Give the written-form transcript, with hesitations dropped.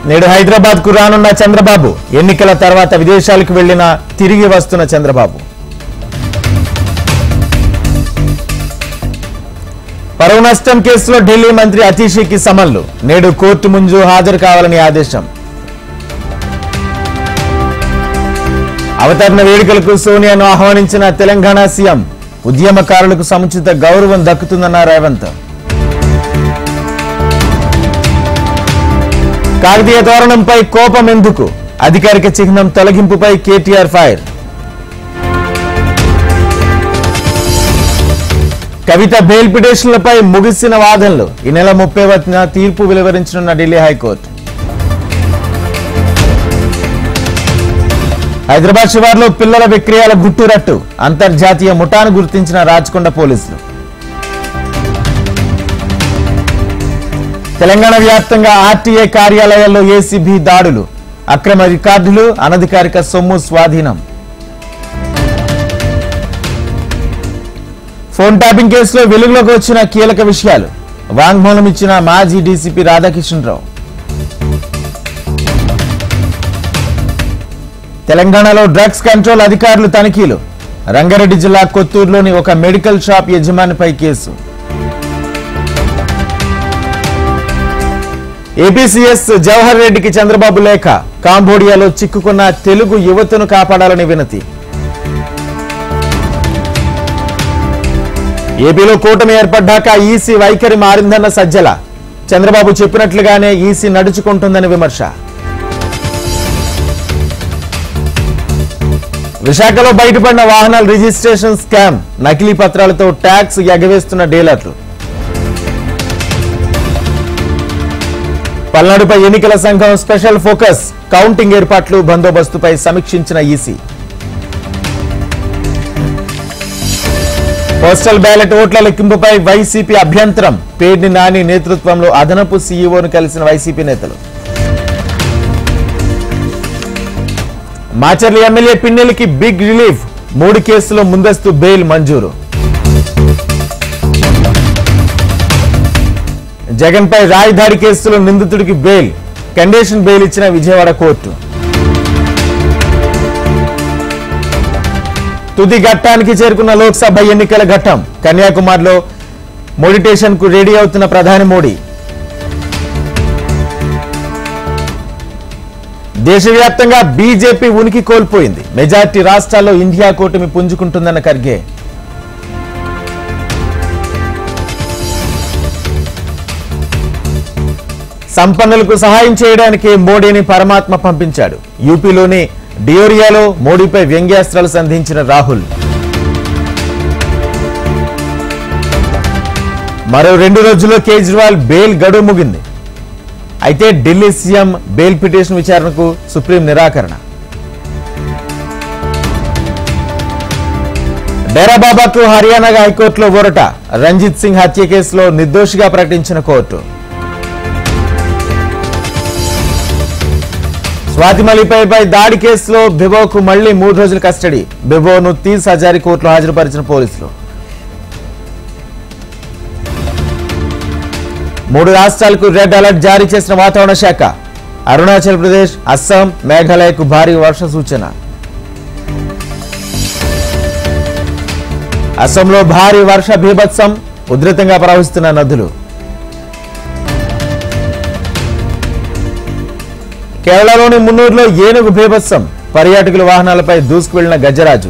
నేడు హైదరాబాద్ కు రానున్న చంద్రబాబు ఎన్నికల తర్వాత విదేశాలకు వెళ్లిన తిరిగి వస్తున్న చంద్రబాబు పరువు నష్టం కేసులో ఢిల్లీ మంత్రి అతీషీకి సమన్లు నేడు కోర్టు ముందు హాజరు కావాలని ఆదేశం అవతరణ వేడుకలకు సోనియాను ఆహ్వానించిన తెలంగాణ సీఎం ఉద్యమకారులకు సముచిత గౌరవం దక్కుతుందన్న రేవంత్ కాకతీయ తోరణంపై కోపం ఎందుకు అధికారిక చిహ్నం తొలగింపుపై కేటీఆర్ ఫైర్ కవిత బెయిల్ పిటిషన్లపై ముగిసిన వాదనలు ఈ నెల 30న తీర్పు వెలువరించనున్న ఢిల్లీ హైకోర్టు హైదరాబాద్ శివార్లో పిల్లల విక్రయాల గుట్టురట్టు అంతర్జాతీయ ముఠాను గుర్తించిన రాచకొండ పోలీసులు తెలంగాణ వ్యాప్తంగా ఆర్టీఏ కార్యాలయాల్లో ఏసీబీ దాడులు అక్రమ రికార్డులు అనధికారిక సొమ్ము స్వాధీనం ఫోన్ ట్యాపింగ్ కేసులో వెలుగులోకి వచ్చిన కీలక విషయాలు వాంగ్మూలం ఇచ్చిన మాజీ డీసీపీ రాధాకిషన్రావు తెలంగాణలో డ్రగ్స్ కంట్రోల్ అధికారులు తనిఖీలు రంగారెడ్డి జిల్లా కొత్తూరులోని ఒక మెడికల్ షాప్ యజమానిపై కేసు ఏపీసీఎస్ జవహర్ రెడ్డికి చంద్రబాబు లేఖ కాంబోడియాలో చిక్కుకున్న తెలుగు యువతను కాపాడాలని వినతి ఏపీలో కూటమి ఏర్పడ్డాక ఈసీ వైఖరి మారిందన్న సజ్జల చంద్రబాబు చెప్పినట్లుగానే ఈసీ నడుచుకుంటుందని విమర్శ విశాఖలో బయటపడిన వాహనాల రిజిస్ట్రేషన్ స్కామ్ నకిలీ పత్రాలతో ట్యాక్స్ ఎగవేస్తున్న డీలర్లు పల్నాడుపై ఎన్నికల సంఘం స్పెషల్ ఫోకస్ కౌంటింగ్ ఏర్పాట్లు బందోబస్తుపై సమీక్షించిన ఈసీ పోస్టల్ బ్యాలెట్ ఓట్ల లెక్కింపుపై వైసీపీ అభ్యంతరం పేర్ని నాని నేతృత్వంలో అదనపు సీఈఓను కలిసిన వైసీపీ నేతలు మాచర్ల ఎమ్మెల్యే పిన్నెలికి బిగ్ రిలీఫ్ 3 కేసులో ముందస్తు బెయిల్ మంజూరు జగన్ పై రాయదాడి కేసులో నిందితుడికి బెయిల్ కండిషన్ బెయిల్ ఇచ్చిన విజయవాడ కోర్టు తుది ఘట్టానికి చేరుకున్న లోక్సభ ఎన్నికల ఘట్టం కన్యాకుమారిలో మెడిటేషన్ కు రెడీ అవుతున్న ప్రధాని మోడీ దేశవ్యాప్తంగా బీజేపీ ఉనికి కోల్పోయింది మెజార్టీ రాష్ట్రాల్లో ఇండియా కూటమి పుంజుకుంటుందన్న ఖర్గే సంపన్నులకు సహాయం చేయడానికి మోడీని పరమాత్మ పంపించాడు యూపీలోని డియోరియాలో మోడీపై వ్యంగ్యాస్త్రాలు సంధించిన రాహుల్ మరో 2 రోజుల్లో కేజ్రీవాల్ బెయిల్ గడువు ముగింది అయితే ఢిల్లీ సీఎం బెయిల్ పిటిషన్ విచారణకు సుప్రీం నిరాకరణ డేరా బాబాకు హర్యానా హైకోర్టులో ఊరట రంజిత్ సింగ్ హత్య కేసులో నిర్దోషిగా ప్రకటించిన కోర్టు స్వాతి మలిపైపై దాడి కేసులో బిబోకు మళ్లీ 3 రోజుల కస్టడీ బిబోను 30 హజారీ కోర్టులో హాజరుపరిచిన పోలీసులు 3 రాష్ట్రాలకు రెడ్ అలర్ట్ జారీ చేసిన వాతావరణ శాఖ అరుణాచల్ ప్రదేశ్ అస్సాం మేఘాలయకు భారీ వర్ష సూచన అస్సాంలో భారీ వర్ష బీభత్సం ఉధృతంగా ప్రవహిస్తున్న నదులు కేరళలోని మున్నూరులో ఏనుగు బీభత్సం పర్యాటకుల వాహనాలపై దూసుకు వెళ్లిన గజరాజు